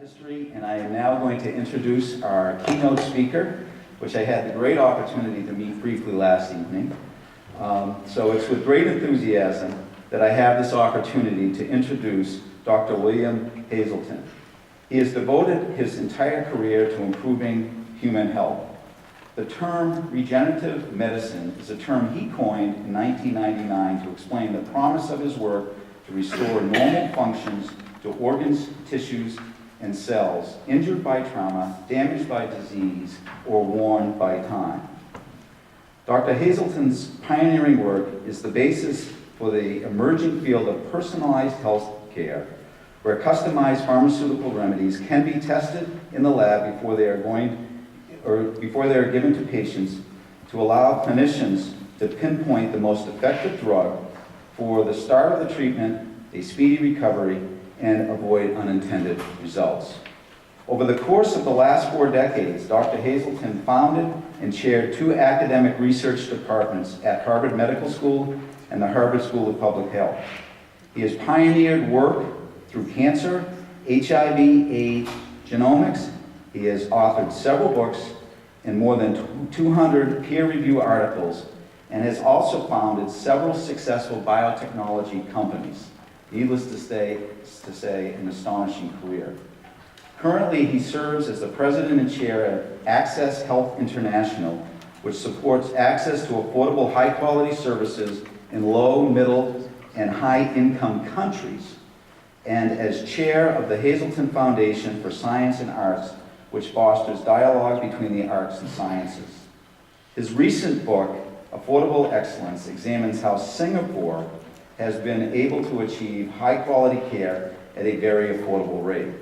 history, and I am now going to introduce our keynote speaker, which I had the great opportunity to meet briefly last evening. So it's with great enthusiasm that I have this opportunity to introduce Dr. William Hazelton. He has devoted his entire career to improving human health. The term regenerative medicine is a term he coined in 1999 to explain the promise of his work to restore normal functions to organs, tissues, and cells injured by trauma, damaged by disease, or worn by time. Dr. Hazelton's pioneering work is the basis for the emerging field of personalized health care, where customized pharmaceutical remedies can be tested in the lab before they are given to patients to allow clinicians to pinpoint the most effective drug for the start of the treatment, a speedy recovery, and avoid unintended results. Over the course of the last 4 decades, Dr. Hazelton founded and chaired 2 academic research departments at Harvard Medical School and the Harvard School of Public Health. He has pioneered work through cancer, HIV/AIDS, genomics. He has authored several books and more than 200 peer-reviewed articles, and has also founded several successful biotechnology companies. Needless to say, an astonishing career. Currently, he serves as the president and chair of Access Health International, which supports access to affordable, high-quality services in low, middle, and high-income countries, and as chair of the Hazelton Foundation for Science and Arts, which fosters dialogue between the arts and sciences. His recent book, Affordable Excellence, examines how Singapore has been able to achieve high-quality care at a very affordable rate.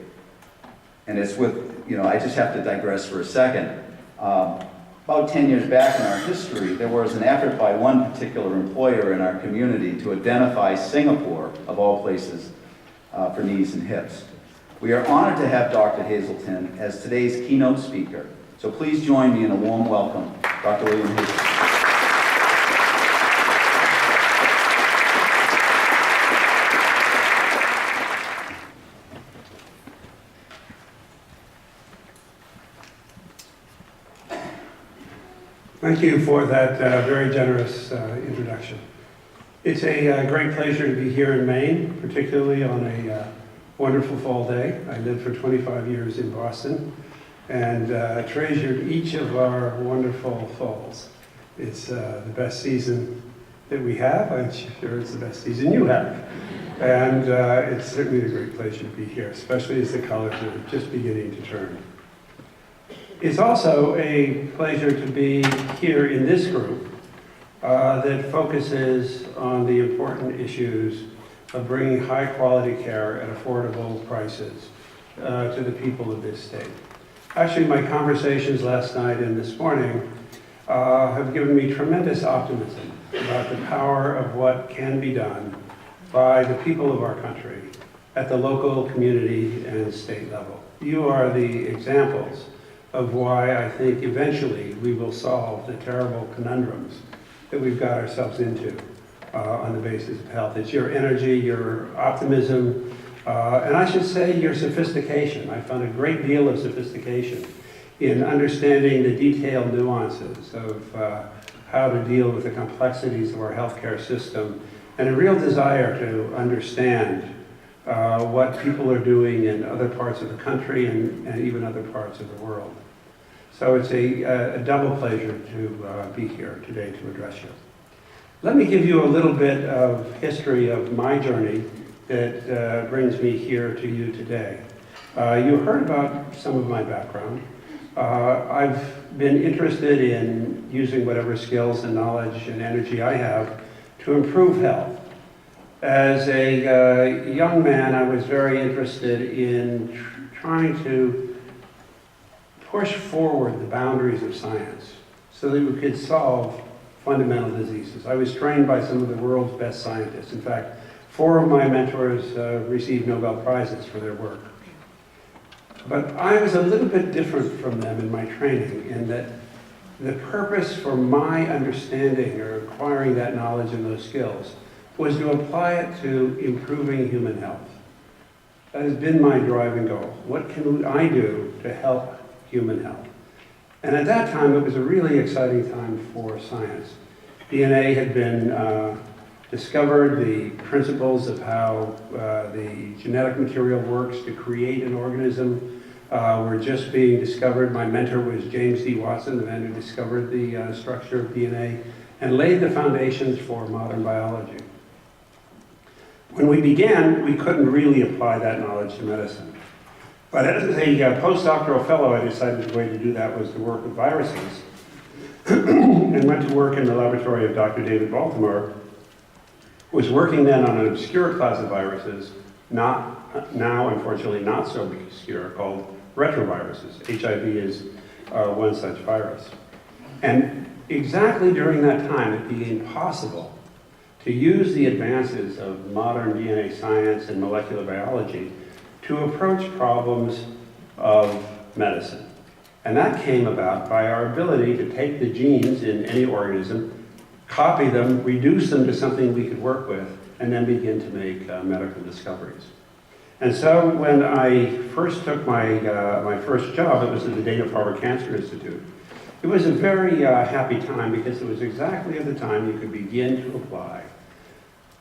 And it's with, I just have to digress for a second. About 10 years back in our history, there was an effort by one particular employer in our community to identify Singapore, of all places, for knees and hips. We are honored to have Dr. Hazelton as today's keynote speaker. So please join me in a warm welcome, Dr. William Hazelton. Thank you for that very generous introduction. It's a great pleasure to be here in Maine, particularly on a wonderful fall day. I lived for 25 years in Boston and treasured each of our wonderful falls. It's the best season that we have. I'm sure it's the best season you have. And it's certainly a great pleasure to be here, especially as the colors are just beginning to turn. It's also a pleasure to be here in this group that focuses on the important issues of bringing high-quality care at affordable prices to the people of this state. Actually, my conversations last night and this morning have given me tremendous optimism about the power of what can be done by the people of our country at the local, community, and state level. You are the examples of why I think eventually we will solve the terrible conundrums that we've got ourselves into on the basis of health. It's your energy, your optimism, and I should say your sophistication. I found a great deal of sophistication in understanding the detailed nuances of how to deal with the complexities of our healthcare system, and a real desire to understand what people are doing in other parts of the country and even other parts of the world. So it's a double pleasure to be here today to address you. Let me give you a little bit of history of my journey that brings me here to you today. You heard about some of my background. I've been interested in using whatever skills and knowledge and energy I have to improve health. As a young man, I was very interested in trying to push forward the boundaries of science so that we could solve fundamental diseases. I was trained by some of the world's best scientists. In fact, 4 of my mentors received Nobel Prizes for their work. But I was a little bit different from them in my training in that the purpose for my understanding or acquiring that knowledge and those skills was to apply it to improving human health. That has been my driving goal. What can I do to help human health? And at that time, it was a really exciting time for science. DNA had been discovered, the principles of how the genetic material works to create an organism were just being discovered. My mentor was James D. Watson, the man who discovered the structure of DNA and laid the foundations for modern biology. When we began, we couldn't really apply that knowledge to medicine. But as a postdoctoral fellow, I decided the way to do that was to work with viruses and went to work in the laboratory of Dr. David Baltimore, who was working then on an obscure class of viruses, now unfortunately not so obscure, called retroviruses. HIV is one such virus. And exactly during that time, it became possible to use the advances of modern DNA science and molecular biology to approach problems of medicine. And that came about by our ability to take the genes in any organism, copy them, reduce them to something we could work with, and then begin to make medical discoveries. And so when I first took my first job, it was at the Dana-Farber Cancer Institute. It was a very happy time because it was exactly at the time you could begin to apply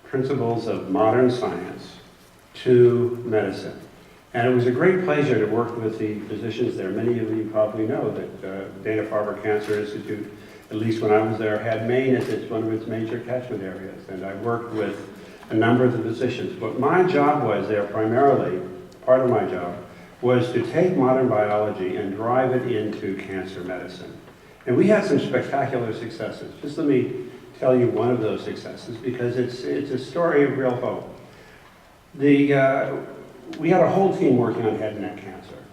principles of modern science to medicine. And it was a great pleasure to work with the physicians there. Many of you probably know that Dana-Farber Cancer Institute, at least when I was there, had Maine as one of its major catchment areas. And I worked with a number of the physicians. But my job was there primarily, part of my job, was to take modern biology and drive it into cancer medicine. And we had some spectacular successes. Just let me tell you one of those successes because it's a story of real hope. We had a whole team working on head and neck cancer.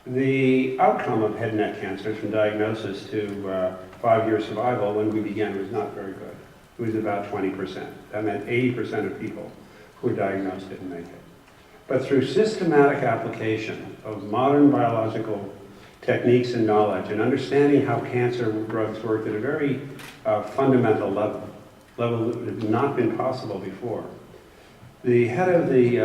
The outcome of head and neck cancer from diagnosis to 5-year survival when we began was not very good. It was about 20%. That meant 80% of people who were diagnosed didn't make it. But through systematic application of modern biological techniques and knowledge and understanding how cancer drugs worked at a very fundamental level that had not been possible before, the head of the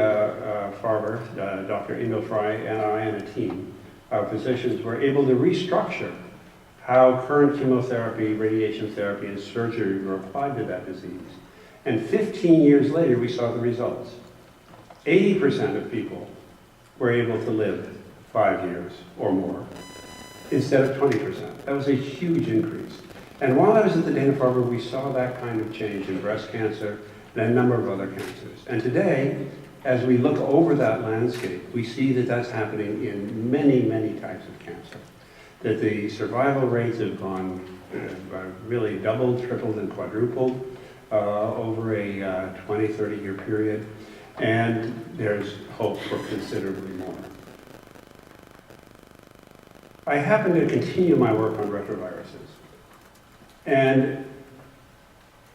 Farber, Dr. Emil Frey, and I and a team of physicians were able to restructure how current chemotherapy, radiation therapy, and surgery were applied to that disease. And 15 years later, we saw the results. 80% of people were able to live 5 years or more instead of 20%. That was a huge increase. And while I was at the Dana-Farber, we saw that kind of change in breast cancer and a number of other cancers. And today, as we look over that landscape, we see that that's happening in many, many types of cancer. That the survival rates have gone really doubled, tripled, and quadrupled over a 20, 30-year period. And there's hope for considerably more. I happen to continue my work on retroviruses. And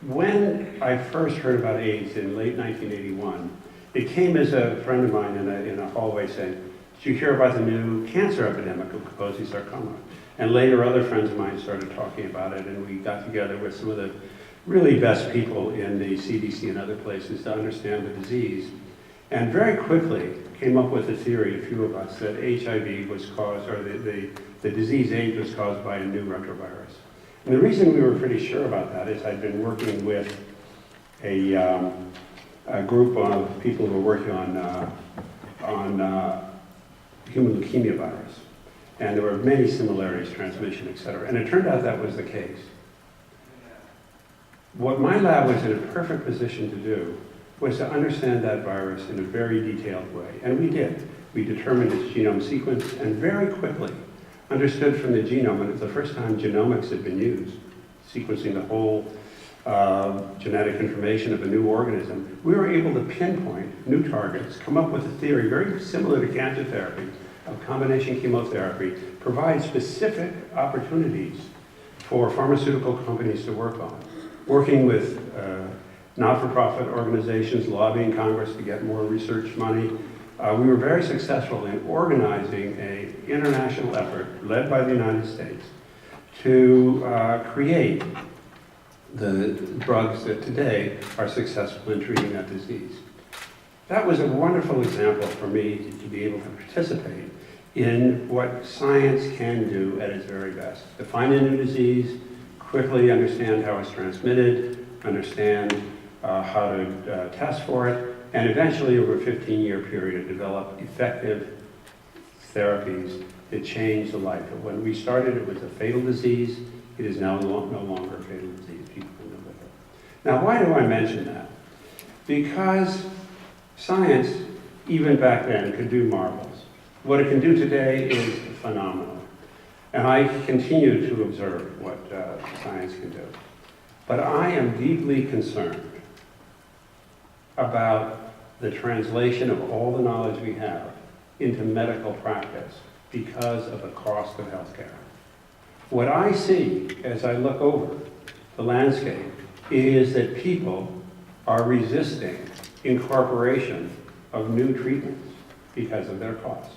when I first heard about AIDS in late 1981, it came as a friend of mine in a hallway saying, "Did you hear about the new cancer epidemic of Kaposi sarcoma?" And later other friends of mine started talking about it, and we got together with some of the really best people in the CDC and other places to understand the disease. And very quickly came up with a theory, a few of us, that HIV was caused, or the disease AIDS was caused by a new retrovirus. And the reason we were pretty sure about that is I'd been working with a group of people who were working on human leukemia virus. And there were many similarities, transmission, et cetera. And it turned out that was the case. What my lab was in a perfect position to do was to understand that virus in a very detailed way. And we did. We determined its genome sequence and very quickly understood from the genome, and it was the first time genomics had been used, sequencing the whole genetic information of a new organism, we were able to pinpoint new targets, come up with a theory very similar to cancer therapy, of combination chemotherapy, provide specific opportunities for pharmaceutical companies to work on, working with not-for-profit organizations, lobbying Congress to get more research money. We were very successful in organizing an international effort led by the United States to create the drugs that today are successful in treating that disease. That was a wonderful example for me to be able to participate in what science can do at its very best. Define a new disease, quickly understand how it's transmitted, understand how to test for it, and eventually over a 15-year period develop effective therapies that change the life. When we started, it was a fatal disease. It is now no longer a fatal disease. People can live with it. Now, why do I mention that? Because science, even back then, could do marvels. What it can do today is phenomenal. And I continue to observe what science can do. But I am deeply concerned about the translation of all the knowledge we have into medical practice because of the cost of healthcare. What I see as I look over the landscape is that people are resisting incorporation of new treatments because of their costs.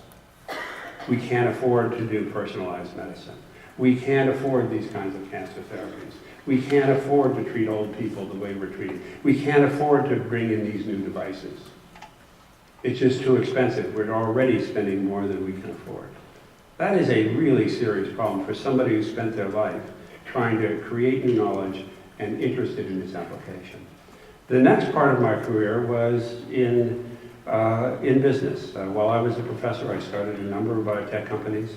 We can't afford to do personalized medicine. We can't afford these kinds of cancer therapies. We can't afford to treat old people the way we're treating. We can't afford to bring in these new devices. It's just too expensive. We're already spending more than we can afford. That is a really serious problem for somebody who spent their life trying to create new knowledge and interested in its application. The next part of my career was in business. While I was a professor, I started a number of biotech companies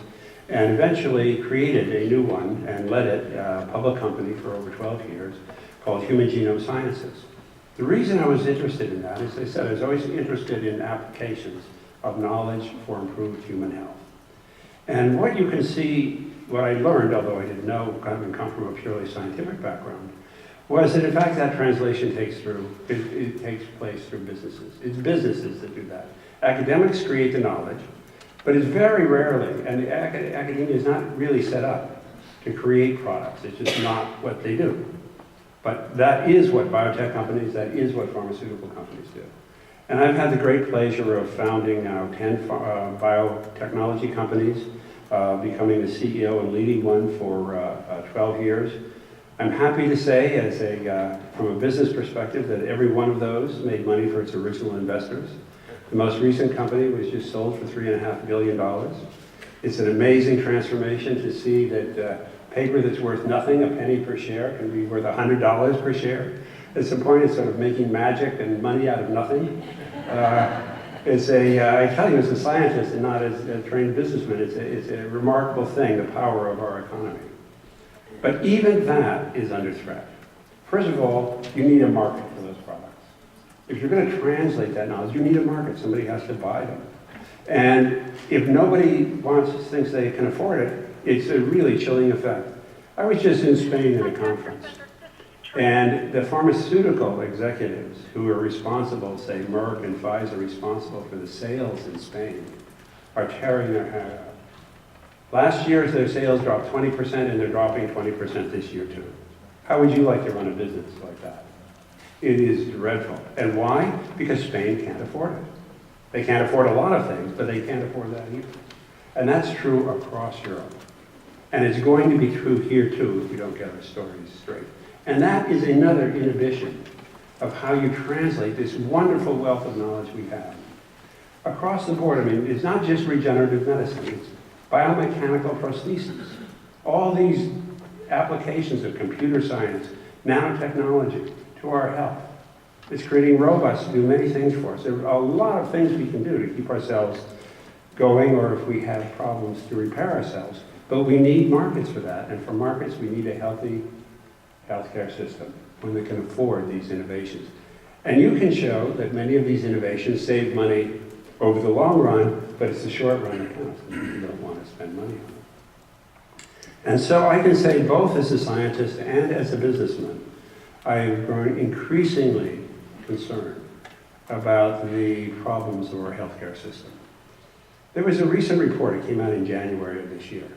and eventually created a new one and led it, a public company for over 12 years called Human Genome Sciences. The reason I was interested in that, as I said, I was always interested in applications of knowledge for improved human health. And what you can see, what I learned, although I didn't know, having come from a purely scientific background, was that in fact that translation takes place through businesses. It's businesses that do that. Academics create the knowledge, but it's very rarely, and academia is not really set up to create products. It's just not what they do. But that is what biotech companies, that is what pharmaceutical companies do. And I've had the great pleasure of founding now 10 biotechnology companies, becoming the CEO and leading one for 12 years. I'm happy to say, from a business perspective, that every one of those made money for its original investors. The most recent company was just sold for $3.5 billion. It's an amazing transformation to see that paper that's worth nothing, a penny per share, can be worth $100 per share. At some point, it's sort of making magic and money out of nothing. I tell you, as a scientist and not as a trained businessman, it's a remarkable thing, the power of our economy. But even that is under threat. First of all, you need a market for those products. If you're going to translate that knowledge, you need a market. Somebody has to buy them. And if nobody thinks they can afford it, it's a really chilling effect. I was just in Spain at a conference, and the pharmaceutical executives who are responsible, say Merck and Pfizer, responsible for the sales in Spain, are tearing their hair out. Last year, their sales dropped 20%, and they're dropping 20% this year too. How would you like to run a business like that? It is dreadful. And why? Because Spain can't afford it. They can't afford a lot of things, but they can't afford that either. And that's true across Europe. And it's going to be true here too if we don't get our stories straight. And that is another inhibition of how you translate this wonderful wealth of knowledge we have. Across the board, I mean, it's not just regenerative medicine, it's biomechanical prosthesis. All these applications of computer science, nanotechnology to our health. It's creating robots to do many things for us. There are a lot of things we can do to keep ourselves going, or if we have problems to repair ourselves. But we need markets for that, and for markets we need a healthy healthcare system, one that can afford these innovations. And you can show that many of these innovations save money over the long run, but it's the short run that counts, and you don't want to spend money on it. And so I can say, both as a scientist and as a businessman, I have grown increasingly concerned about the problems of our healthcare system. There was a recent report that came out in January of this year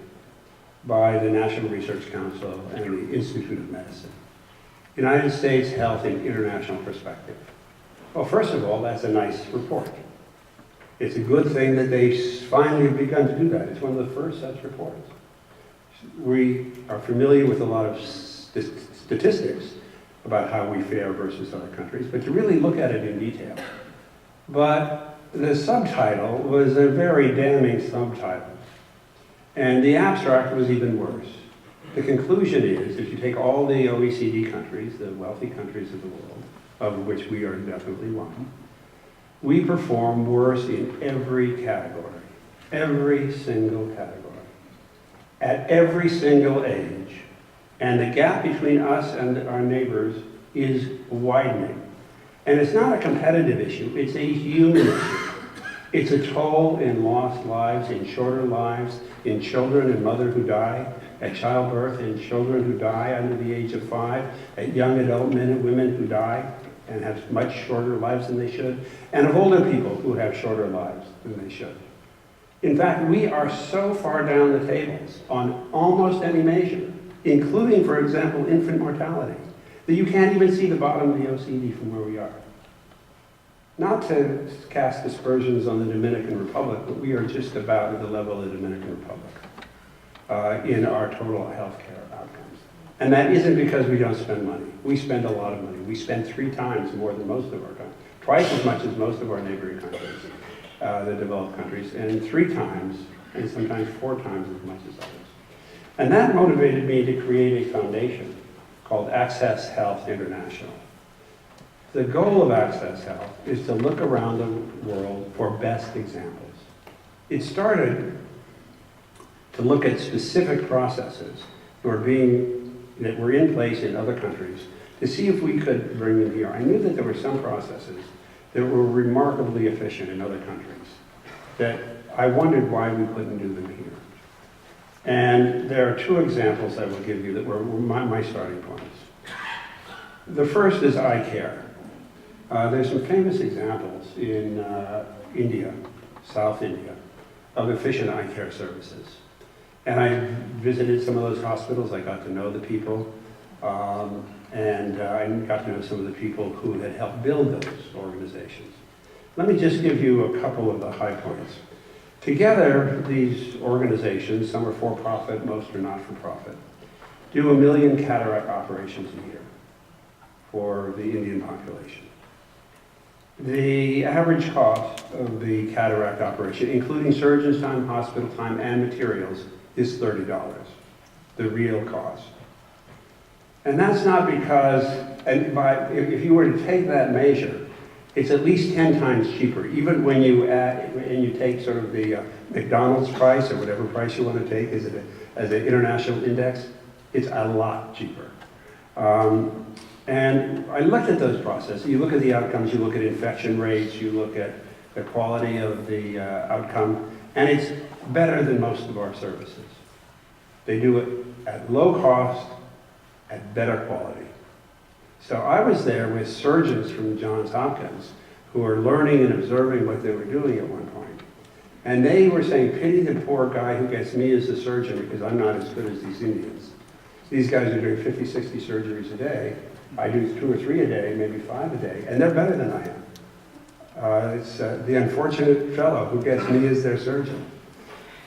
by the National Research Council and the Institute of Medicine. United States Health in International Perspective. Well, first of all, that's a nice report. It's a good thing that they finally have begun to do that. It's one of the first such reports. We are familiar with a lot of statistics about how we fare versus other countries, but to really look at it in detail, But the subtitle was a very damning subtitle. And the abstract was even worse. The conclusion is, if you take all the OECD countries, the wealthy countries of the world, of which we are definitely one, we perform worse in every category, every single category, at every single age. And the gap between us and our neighbors is widening. And it's not a competitive issue, it's a human issue. It's a toll in lost lives, in shorter lives, in children and mothers who die at childbirth, in children who die under the age of 5, at young adult men and women who die and have much shorter lives than they should, and of older people who have shorter lives than they should. In fact, we are so far down the tables on almost any measure, including, for example, infant mortality, that you can't even see the bottom of the OECD from where we are. Not to cast aspersions on the Dominican Republic, but we are just about at the level of the Dominican Republic in our total health care outcomes. And that isn't because we don't spend money. We spend a lot of money. We spend 3 times more than most of our countries, twice as much as most of our neighboring countries, the developed countries, and 3 times, and sometimes 4 times as much as others. And that motivated me to create a foundation called Access Health International. The goal of Access Health is to look around the world for best examples. It started to look at specific processes that were in place in other countries to see if we could bring them here. I knew that there were some processes that were remarkably efficient in other countries that I wondered why we couldn't do them here. And there are 2 examples I will give you that were my starting points. The first is eye care. There's some famous examples in India, South India, of efficient eye care services. And I visited some of those hospitals. I got to know the people, and I got to know some of the people who had helped build those organizations. Let me just give you a couple of the high points. Together, these organizations, some are for-profit, most are not-for-profit, do 1 million cataract operations a year for the Indian population. The average cost of the cataract operation, including surgeon's time, hospital time, and materials, is $30, the real cost. And that's not because, if you were to take that measure, it's at least 10 times cheaper, even when you add, and you take sort of the McDonald's price, or whatever price you want to take as an international index, it's a lot cheaper. And I looked at those processes. You look at the outcomes, you look at infection rates, you look at the quality of the outcome, and it's better than most of our services. They do it at low cost, at better quality. So I was there with surgeons from Johns Hopkins who were learning and observing what they were doing at one point. And they were saying, pity the poor guy who gets me as a surgeon because I'm not as good as these Indians. These guys are doing 50, 60 surgeries a day. I do 2 or 3 a day, maybe 5 a day, and they're better than I am. It's the unfortunate fellow who gets me as their surgeon.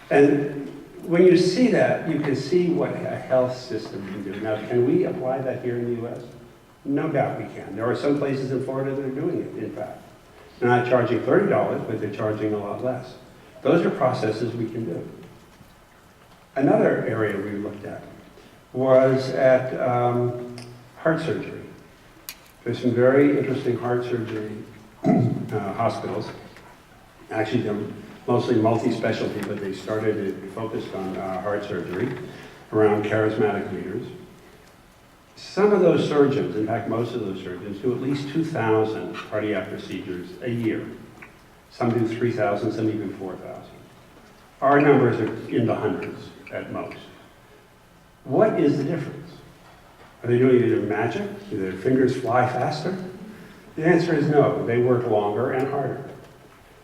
And when you see that, you can see what a health system can do. Now, can we apply that here in the U.S.? No doubt we can. There are some places in Florida that are doing it, in fact. They're not charging $30, but they're charging a lot less. Those are processes we can do. Another area we looked at was at heart surgery. There's some very interesting heart surgery hospitals. Actually, they're mostly multi-specialty, but they started to focus on heart surgery around charismatic leaders. Some of those surgeons, in fact, most of those surgeons, do at least 2,000 cardiac procedures a year. Some do 3,000, some even 4,000. Our numbers are in the hundreds at most. What is the difference? Are they doing either magic? Do their fingers fly faster? The answer is no. They work longer and harder.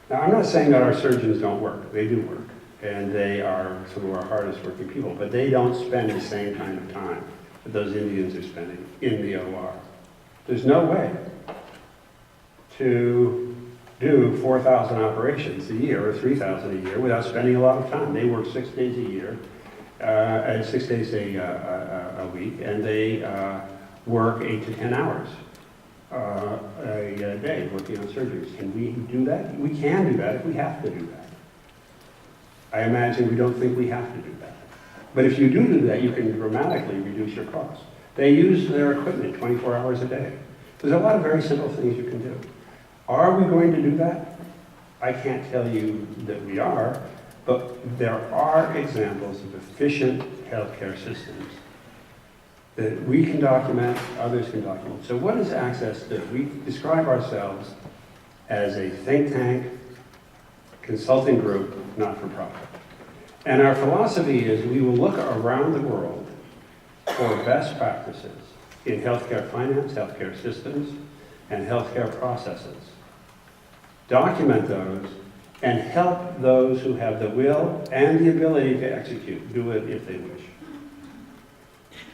Now, I'm not saying that our surgeons don't work. They do work. And they are some of our hardest working people. But they don't spend the same kind of time that those Indians are spending in the OR. There's no way to do 4,000 operations a year or 3,000 a year without spending a lot of time. They work 6 days a year, and 6 days a week, and they work 8 to 10 hours. a day working on surgeries. Can we do that? We can do that if we have to do that. I imagine we don't think we have to do that. But if you do that, you can dramatically reduce your costs. They use their equipment 24 hours a day. There's a lot of very simple things you can do. Are we going to do that? I can't tell you that we are, but there are examples of efficient healthcare systems that we can document, others can document. So what does Access do? We describe ourselves as a think tank, consulting group, not-for-profit. And our philosophy is we will look around the world for best practices in healthcare finance, healthcare systems, and healthcare processes. Document those and help those who have the will and the ability to execute, do it if they wish.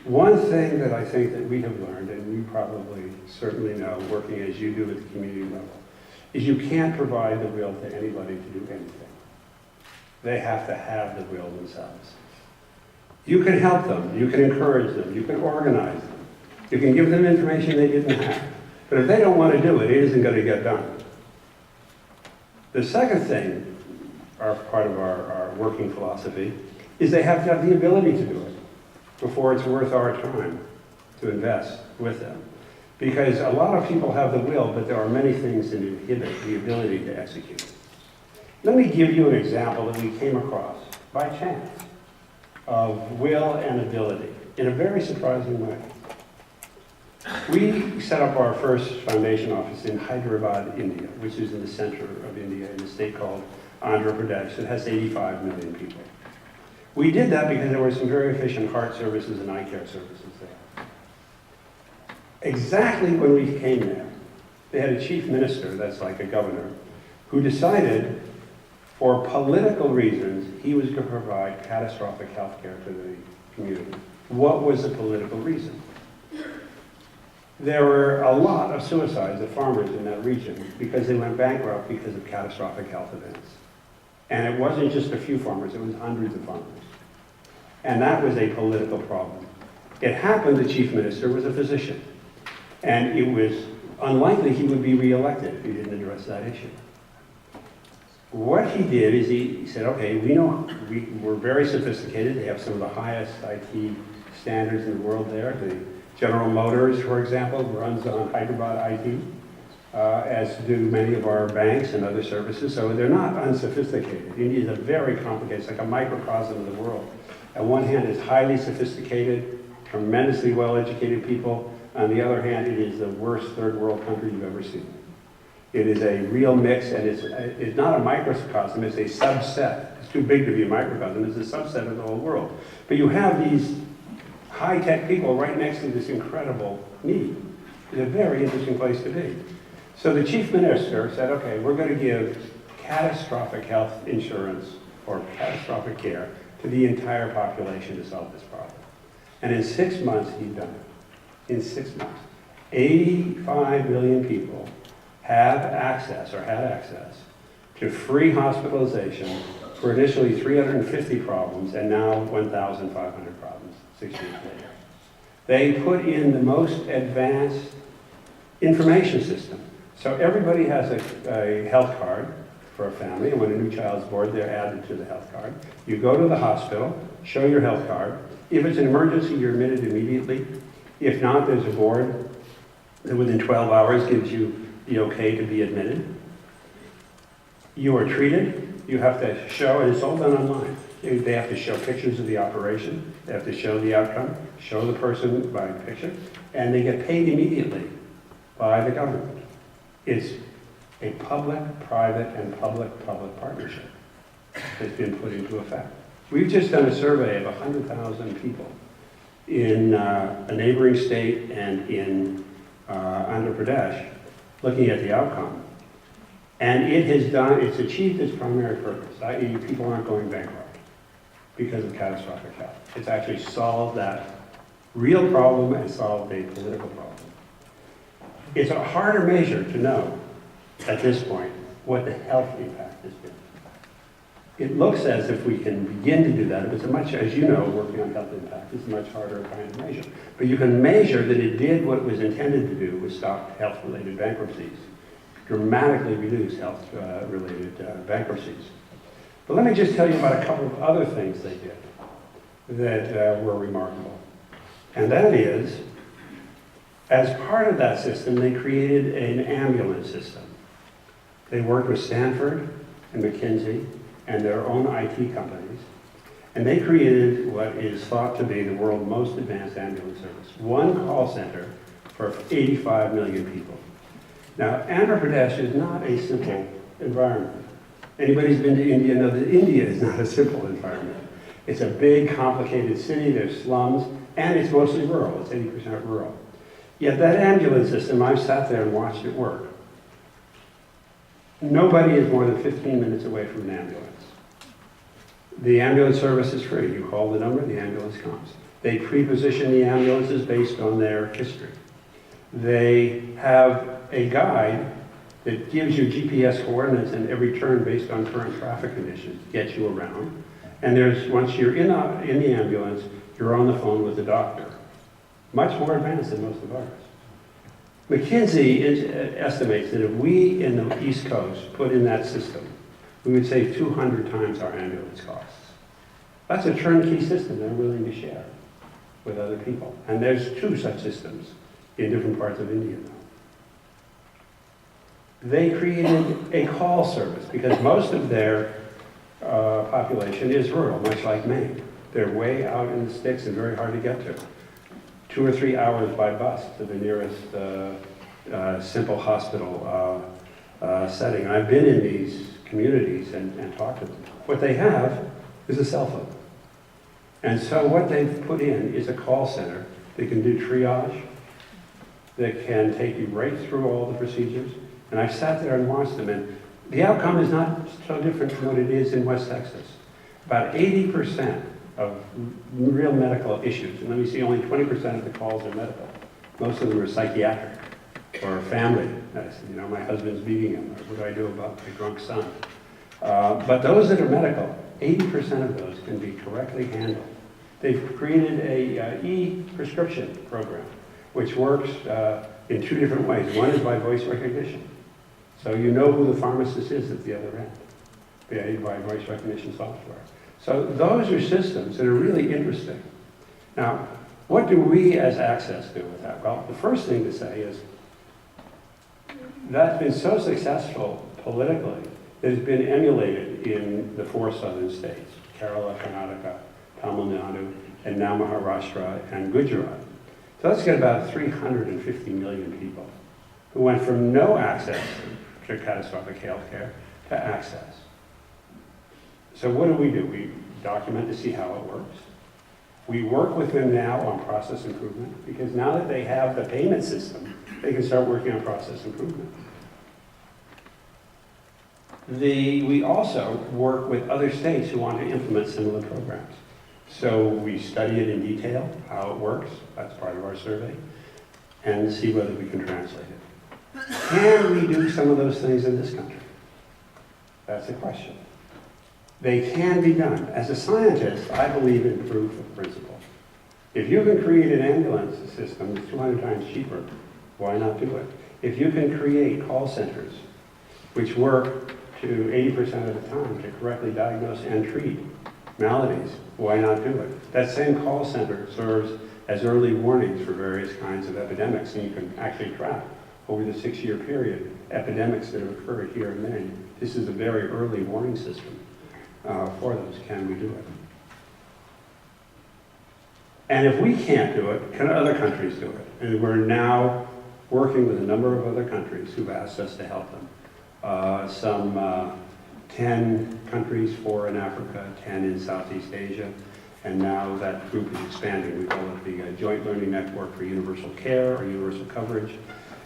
One thing that I think that we have learned, and you probably certainly know, working as you do at the community level, is you can't provide the will to anybody to do anything. They have to have the will themselves. You can help them, you can encourage them, you can organize them, you can give them information they didn't have. But if they don't want to do it, it isn't going to get done. The second thing, part of our working philosophy, is they have to have the ability to do it before it's worth our time to invest with them. Because a lot of people have the will, but there are many things that inhibit the ability to execute. Let me give you an example that we came across by chance of will and ability in a very surprising way. We set up our first foundation office in Hyderabad, India, which is in the center of India, in a state called Andhra Pradesh. It has 85 million people. We did that because there were some very efficient heart services and eye care services there. Exactly when we came there, they had a chief minister, that's like a governor, who decided for political reasons he was going to provide catastrophic health care to the community. What was the political reason? There were a lot of suicides of farmers in that region because they went bankrupt because of catastrophic health events. And it wasn't just a few farmers, it was hundreds of farmers. And that was a political problem. It happened the chief minister was a physician. And it was unlikely he would be reelected if he didn't address that issue. What he did is he said, okay, we know we're very sophisticated. They have some of the highest IT standards in the world there. The General Motors, for example, runs on Hyderabad IT, as do many of our banks and other services. So they're not unsophisticated. India is a very complicated, it's like a microcosm of the world. On one hand, it's highly sophisticated, tremendously well-educated people. On the other hand, it is the worst third world country you've ever seen. It is a real mix, and it's not a microcosm, it's a subset. It's too big to be a microcosm, it's a subset of the whole world. But you have these high-tech people right next to this incredible need. It's a very interesting place to be. So the chief minister said, okay, we're going to give catastrophic health insurance or catastrophic care to the entire population to solve this problem. And in 6 months, he'd done it. In 6 months. 85 million people have access, or had access, to free hospitalization for initially 350 problems and now 1,500 problems 6 years later. They put in the most advanced information system. So everybody has a health card for a family, and when a new child's born, they're added to the health card. You go to the hospital, show your health card. If it's an emergency, you're admitted immediately. If not, there's a board that within 12 hours gives you the okay to be admitted. You are treated. You have to show, and it's all done online. They have to show pictures of the operation. They have to show the outcome, show the person by picture, and they get paid immediately by the government. It's a public-private and public-public partnership that's been put into effect. We've just done a survey of 100,000 people in a neighboring state and in Andhra Pradesh, looking at the outcome. And it's achieved its primary purpose, i.e. people aren't going bankrupt because of catastrophic health. It's actually solved that real problem and solved a political problem. It's a harder measure to know at this point what the health impact has been. It looks as if we can begin to do that. It's a much, as you know, working on health impact is a much harder kind of measure. But you can measure that it did what it was intended to do, was stop health-related bankruptcies, dramatically reduce health-related bankruptcies. But let me just tell you about a couple of other things they did that were remarkable. And that is, as part of that system, they created an ambulance system. They worked with Stanford and McKinsey and their own IT companies, and they created what is thought to be the world's most advanced ambulance service. One call center for 85 million people. Now, Andhra Pradesh is not a simple environment. Anybody who's been to India knows that India is not a simple environment. It's a big, complicated city, there's slums, and it's mostly rural, it's 80% rural. Yet that ambulance system, I've sat there and watched it work. Nobody is more than 15 minutes away from an ambulance. The ambulance service is free. You call the number, the ambulance comes. They pre-position the ambulances based on their history. They have a guide that gives you GPS coordinates in every turn based on current traffic conditions, gets you around. And once you're in the ambulance, you're on the phone with the doctor. Much more advanced than most of ours. McKinsey estimates that if we in the East Coast put in that system, we would save 200 times our ambulance costs. That's a turnkey system they're willing to share with other people. And there's 2 such systems in different parts of India now. They created a call service because most of their population is rural, much like Maine. They're way out in the sticks and very hard to get to. 2 or 3 hours by bus to the nearest simple hospital setting. I've been in these communities and talked to them. What they have is a cell phone. And so what they've put in is a call center that can do triage, that can take you right through all the procedures. And I've sat there and watched them, and the outcome is not so different from what it is in West Texas. About 80% of real medical issues, and let me see, only 20% of the calls are medical. Most of them are psychiatric or family medicine. You know, my husband's beating him, or what do I do about my drunk son? But those that are medical, 80% of those can be correctly handled. They've created a e-prescription program, which works in 2 different ways. One is by voice recognition. So you know who the pharmacist is at the other end, by voice recognition software. So those are systems that are really interesting. Now, what do we as Access do with that? Well, the first thing to say is that's been so successful politically that it's been emulated in the 4 southern states, Kerala, Karnataka, Tamil Nadu, and now Maharashtra and Gujarat. So let's get about 350 million people who went from no access to catastrophic health care to access. So what do? We document to see how it works. We work with them now on process improvement, because now that they have the payment system, they can start working on process improvement. We also work with other states who want to implement similar programs. So we study it in detail, how it works, that's part of our survey, and see whether we can translate it. Can we do some of those things in this country? That's the question. They can be done. As a scientist, I believe in proof of principle. If you can create an ambulance system that's 200 times cheaper, why not do it? If you can create call centers which work to 80% of the time to correctly diagnose and treat maladies, why not do it? That same call center serves as early warnings for various kinds of epidemics, and you can actually track over the 6-year period epidemics that have occurred here in Maine. This is a very early warning system for those. Can we do it? And if we can't do it, can other countries do it? And we're now working with a number of other countries who've asked us to help them. Some 10 countries, 4 in Africa, 10 in Southeast Asia, and now that group is expanding. We call it the Joint Learning Network for Universal Care or Universal Coverage.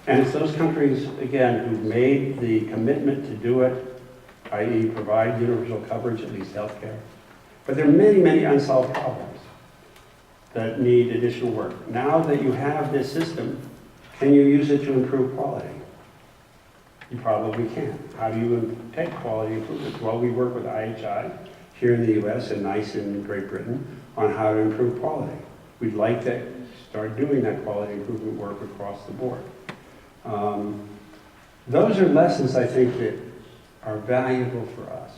And it's those countries, again, who've made the commitment to do it, i.e. provide universal coverage, at least health care. But there are many, many unsolved problems that need additional work. Now that you have this system, can you use it to improve quality? You probably can. How do you take quality improvements? Well, we work with IHI here in the US and NICE in Great Britain on how to improve quality. We'd like to start doing that quality improvement work across the board. Those are lessons, I think, that are valuable for us.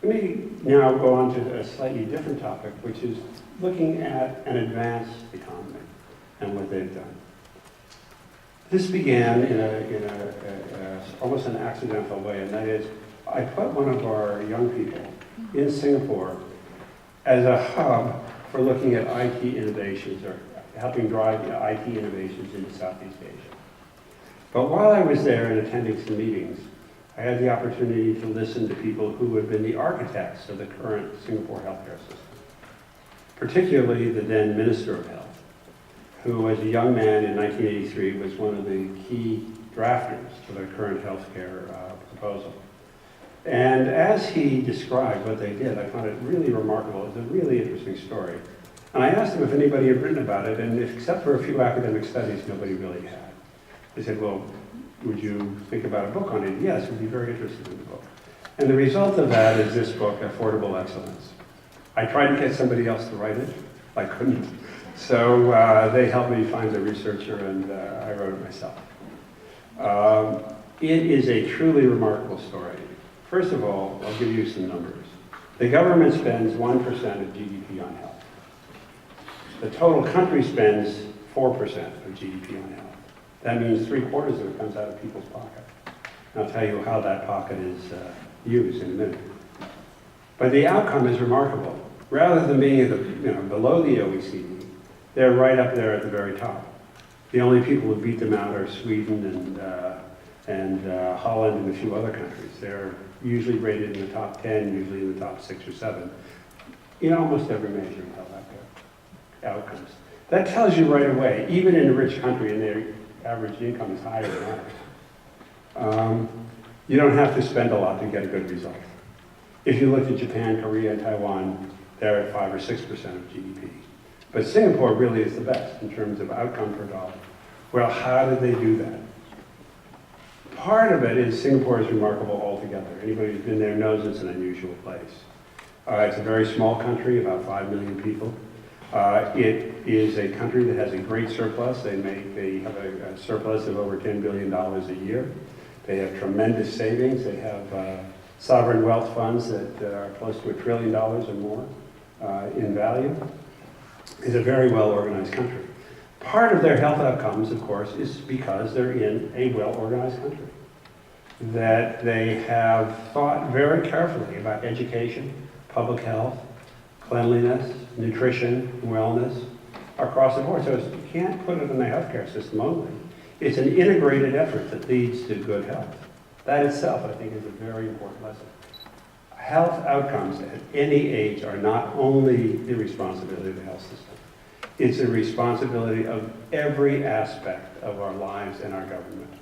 Let me now go on to a slightly different topic, which is looking at an advanced economy and what they've done. This began in almost an accidental way, and that is, I put one of our young people in Singapore as a hub for looking at IT innovations, or helping drive IT innovations into Southeast Asia. But while I was there and attending some meetings, I had the opportunity to listen to people who had been the architects of the current Singapore healthcare system, particularly the then Minister of Health, who as a young man in 1983 was one of the key drafters for the current healthcare proposal. And as he described what they did, I found it really remarkable. It's a really interesting story. And I asked him if anybody had written about it, and except for a few academic studies, nobody really had. They said, well, would you think about a book on it? Yes, we'd be very interested in the book. And the result of that is this book, Affordable Excellence. I tried to get somebody else to write it. I couldn't. So they helped me find a researcher, and I wrote it myself. It is a truly remarkable story. First of all, I'll give you some numbers. The government spends 1% of GDP on health. The total country spends 4% of GDP on health. That means 3/4 of it comes out of people's pocket. And I'll tell you how that pocket is used in a minute. But the outcome is remarkable. Rather than being below the OECD, they're right up there at the very top. The only people who beat them out are Sweden and Holland and a few other countries. They're usually rated in the top 10, usually in the top 6 or 7, in almost every measure of health outcomes. That tells you right away, even in a rich country and their average income is higher than ours, you don't have to spend a lot to get a good result. If you look at Japan, Korea, and Taiwan, they're at 5 or 6% of GDP. But Singapore really is the best in terms of outcome per dollar. Well, how did they do that? Part of it is Singapore is remarkable altogether. Anybody who's been there knows it's an unusual place. It's a very small country, about 5 million people. It is a country that has a great surplus. They have a surplus of over $10 billion a year. They have tremendous savings. They have sovereign wealth funds that are close to $1 trillion or more in value. It's a very well-organized country. Part of their health outcomes, of course, is because they're in a well-organized country. That they have thought very carefully about education, public health, cleanliness, nutrition, wellness, across the board. So you can't put it in the healthcare system only. It's an integrated effort that leads to good health. That itself, I think, is a very important lesson. Health outcomes at any age are not only the responsibility of the health system. It's a responsibility of every aspect of our lives and our government.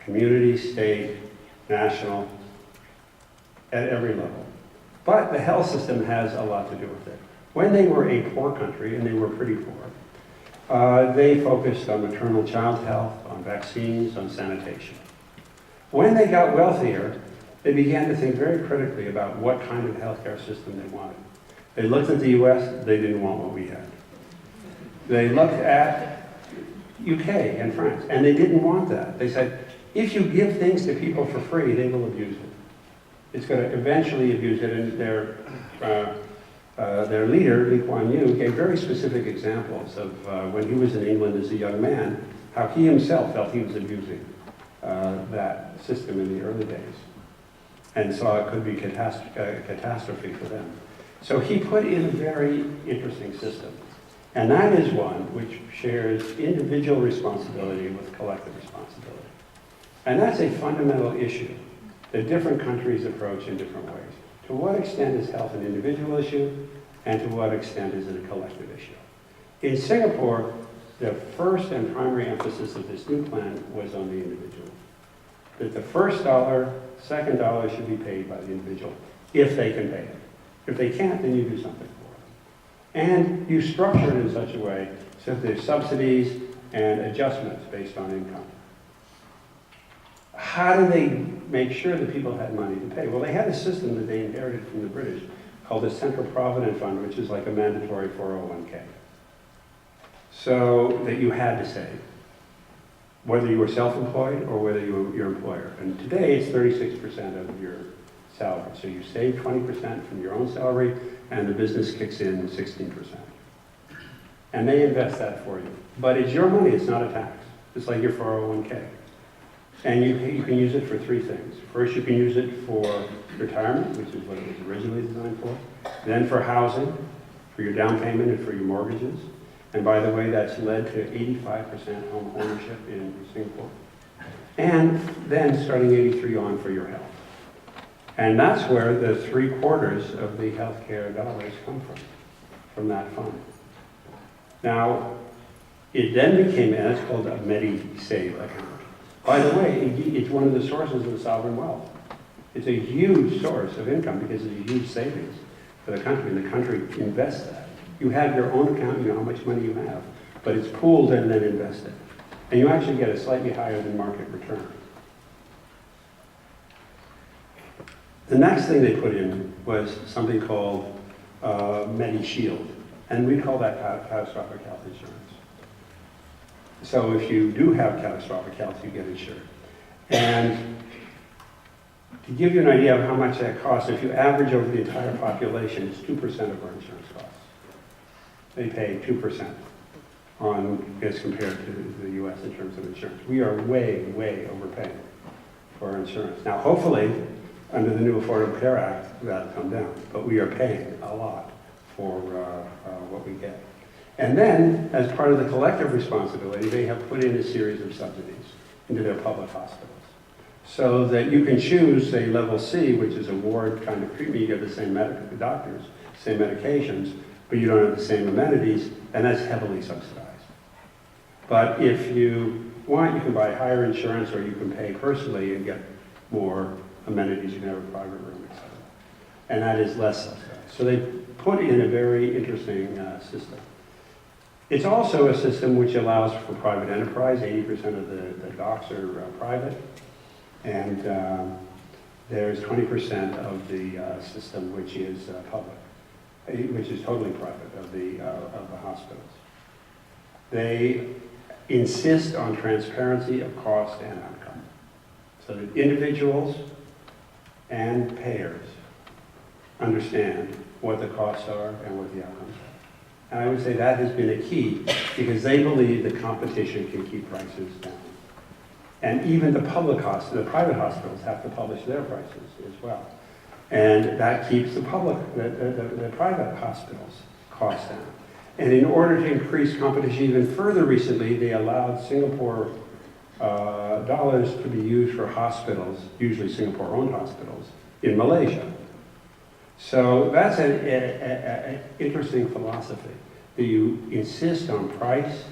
Community, state, national, at every level. But the health system has a lot to do with it. When they were a poor country, and they were pretty poor, they focused on maternal child health, on vaccines, on sanitation. When they got wealthier, they began to think very critically about what kind of healthcare system they wanted. They looked at the US, they didn't want what we had. They looked at UK and France, and they didn't want that. They said, if you give things to people for free, they will abuse it. It's going to eventually abuse it, and their leader, Lee Kuan Yew, gave very specific examples of when he was in England as a young man, how he himself felt he was abusing that system in the early days, and saw it could be a catastrophe for them. So he put in a very interesting system, and that is one which shares individual responsibility with collective responsibility. And that's a fundamental issue that different countries approach in different ways. To what extent is health an individual issue, and to what extent is it a collective issue? In Singapore, the first and primary emphasis of this new plan was on the individual. That the first dollar, second dollar should be paid by the individual, if they can pay it. If they can't, then you do something for them. And you structure it in such a way so that there's subsidies and adjustments based on income. how do they make sure that people had money to pay? Well, they had a system that they inherited from the British called the Central Provident Fund, which is like a mandatory 401k. So that you had to save, whether you were self-employed or whether you were your employer. And today it's 36% of your salary. So you save 20% from your own salary, and the business kicks in 16%. And they invest that for you. But it's your money, it's not a tax. It's like your 401k. And you can use it for three things. First, you can use it for retirement, which is what it was originally designed for. Then for housing, for your down payment and for your mortgages. And by the way, that's led to 85% home ownership in Singapore. And then starting 83 on for your health. And that's where the 3/4 of the healthcare dollars come from that fund. Now, it then became, and it's called a Medi-Save account. By the way, it's one of the sources of sovereign wealth. It's a huge source of income because it's a huge savings for the country, and the country invests that. You have your own account, you know how much money you have, but it's pooled and then invested. And you actually get a slightly higher than market return. The next thing they put in was something called Medi-Shield, and we call that catastrophic health insurance. So if you do have catastrophic health, you get insured. And to give you an idea of how much that costs, if you average over the entire population, it's 2% of our insurance costs. They pay 2% as compared to the US in terms of insurance. We are way, way overpaying for our insurance. Now, hopefully, under the new Affordable Care Act, that'll come down. But we are paying a lot for what we get. And then, as part of the collective responsibility, they have put in a series of subsidies into their public hospitals. So that you can choose, say, level C, which is a ward kind of treatment. You get the same doctors, same medications, but you don't have the same amenities, and that's heavily subsidized. But if you want, you can buy higher insurance, or you can pay personally and get more amenities. You can have a private room, etc. And that is less subsidized. So they put in a very interesting system. It's also a system which allows for private enterprise. 80% of the docs are private. And there's 20% of the system which is public, which is totally private of the hospitals. They insist on transparency of cost and outcome, so that individuals and payers understand what the costs are and what the outcomes are. And I would say that has been a key, because they believe that competition can keep prices down. And even the private hospitals have to publish their prices as well. And that keeps the private hospitals' costs down. And in order to increase competition even further recently, they allowed Singapore dollars to be used for hospitals, usually Singapore-owned hospitals, in Malaysia. So that's an interesting philosophy, that you insist on price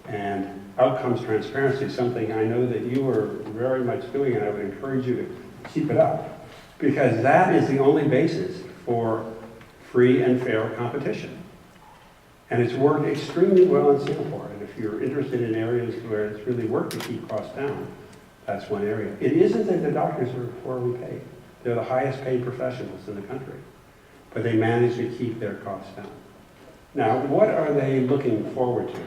and outcomes transparency, something I know that you are very much doing, and I would encourage you to keep it up, because that is the only basis for free and fair competition. And it's worked extremely well in Singapore, and if you're interested in areas where it's really worked to keep costs down, that's one area. It isn't that the doctors are poorly paid. They're the highest paid professionals in the country, but they manage to keep their costs down. Now, what are they looking forward to?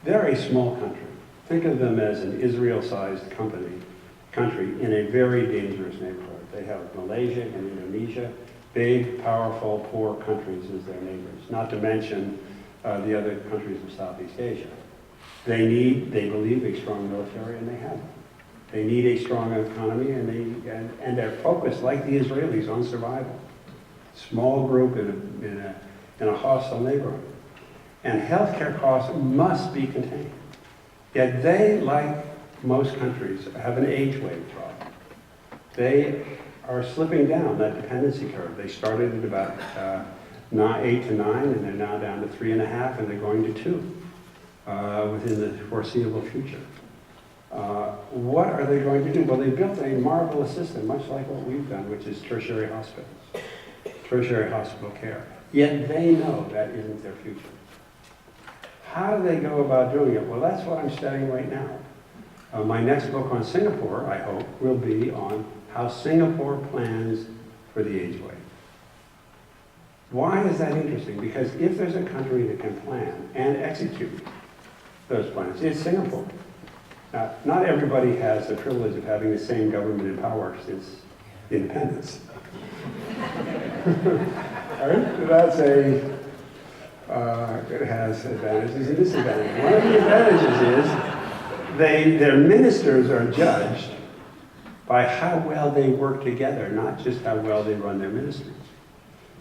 They're a small country. Think of them as an Israel-sized country in a very dangerous neighborhood. They have Malaysia and Indonesia, big, powerful, poor countries as their neighbors, not to mention the other countries of Southeast Asia. They believe, a strong military, and they have it. They need a strong economy, and they're focused, like the Israelis, on survival. Small group in a hostile neighborhood. And healthcare costs must be contained. Yet they, like most countries, have an age wave problem. They are slipping down that dependency curve. They started at about 8 to 9, and they're now down to 3.5, and they're going to 2 within the foreseeable future. What are they going to do? Well, they built a marvelous system, much like what we've done, which is tertiary hospitals, tertiary hospital care. Yet they know that isn't their future. How do they go about doing it? Well, that's what I'm studying right now. My next book on Singapore, I hope, will be on how Singapore plans for the age wave. Why is that interesting? Because if there's a country that can plan and execute those plans, it's Singapore. Now, not everybody has the privilege of having the same government in power since independence. Right? That's it has advantages and disadvantages. One of the advantages is their ministers are judged by how well they work together, not just how well they run their ministries.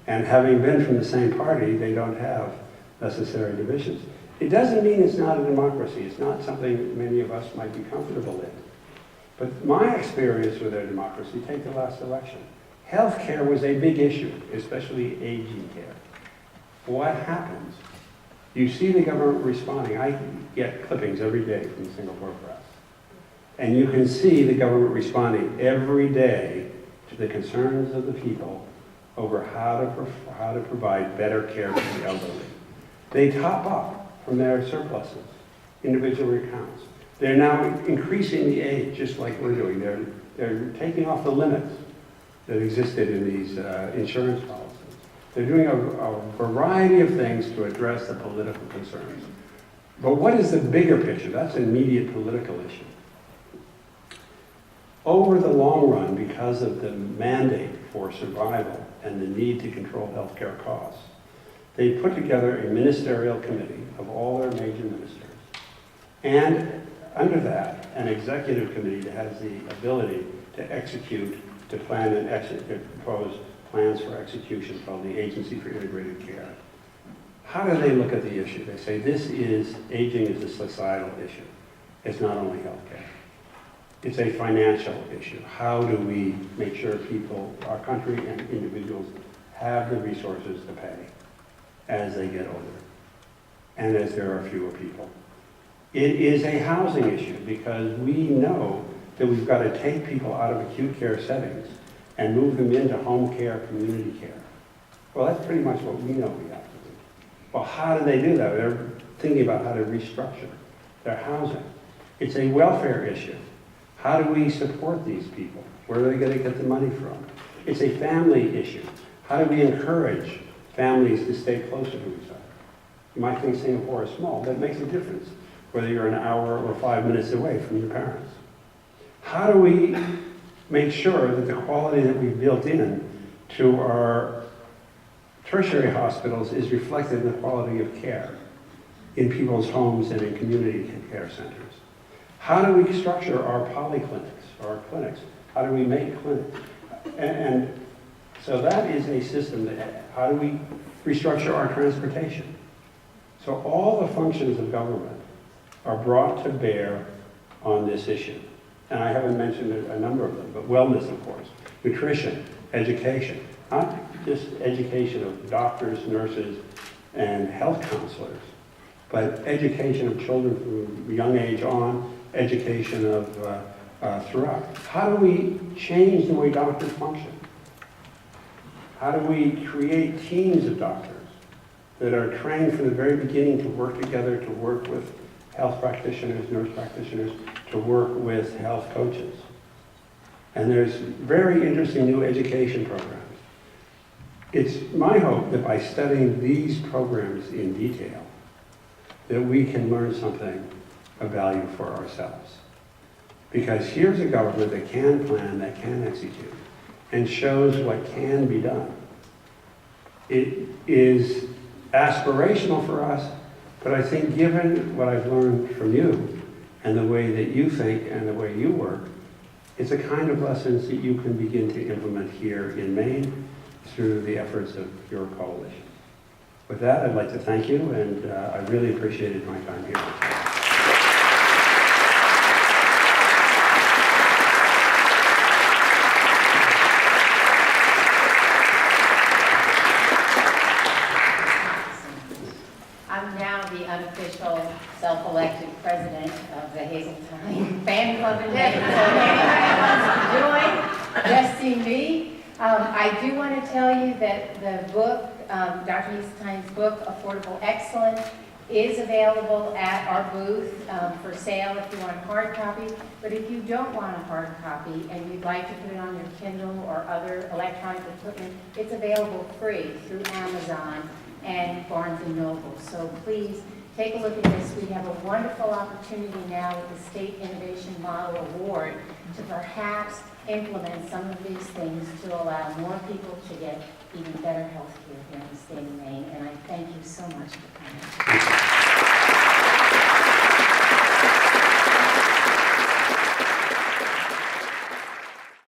And having been from the same party, they don't have necessary divisions. It doesn't mean it's not a democracy. It's not something many of us might be comfortable in. But my experience with their democracy, take the last election. Healthcare was a big issue, especially aging care. What happens? You see the government responding. I get clippings every day from the Singapore press. And you can see the government responding every day to the concerns of the people over how to provide better care for the elderly. They top up from their surpluses, individual accounts. They're now increasing the age, just like we're doing. They're taking off the limits that existed in these insurance policies. They're doing a variety of things to address the political concerns. But what is the bigger picture? That's an immediate political issue. Over the long run, because of the mandate for survival and the need to control healthcare costs, they put together a ministerial committee of all their major ministers. And under that, an executive committee that has the ability to execute, to plan and propose plans for execution called the Agency for Integrated Care. How do they look at the issue? They say aging is a societal issue. It's not only healthcare. It's a financial issue. How do we make sure people, our country and individuals, have the resources to pay as they get older and as there are fewer people? It is a housing issue because we know that we've got to take people out of acute care settings and move them into home care, community care. Well, that's pretty much what we know we have to do. Well, how do they do that? They're thinking about how to restructure their housing. It's a welfare issue. How do we support these people? Where are they going to get the money from? It's a family issue. How do we encourage families to stay closer to each other? You might think Singapore is small, but it makes a difference whether you're an hour or 5 minutes away from your parents. How do we make sure that the quality that we've built in to our tertiary hospitals is reflected in the quality of care in people's homes and in community care centers? How do we structure our polyclinics, or our clinics? How do we make clinics? And so that is a system that, how do we restructure our transportation? So all the functions of government are brought to bear on this issue. And I haven't mentioned a number of them, but wellness, of course, nutrition, education, not just education of doctors, nurses, and health counselors, but education of children from a young age on, education of throughout. How do we change the way doctors function? How do we create teams of doctors that are trained from the very beginning to work together, to work with health practitioners, nurse practitioners, to work with health coaches? And there's very interesting new education programs. It's my hope that by studying these programs in detail, that we can learn something of value for ourselves. Because here's a government that can plan, that can execute, and shows what can be done. It is aspirational for us, but I think given what I've learned from you and the way that you think and the way you work, it's a kind of lessons that you can begin to implement here in Maine through the efforts of your coalition. With that, I'd like to thank you, and I really appreciated my time here. I'm now the unofficial self-elected president of the Hazeltine Fan Club in Maine. So if anyone wants to join, just see me. I do want to tell you that the book, Dr. Hazeltine's book, Affordable Excellence, is available at our booth for sale if you want a hard copy. But if you don't want a hard copy and you'd like to put it on your Kindle or other electronic equipment, it's available free through Amazon and Barnes & Noble. So please take a look at this. We have a wonderful opportunity now with the State Innovation Model Award to perhaps implement some of these things to allow more people to get even better health care here in the state of Maine. And I thank you so much for coming.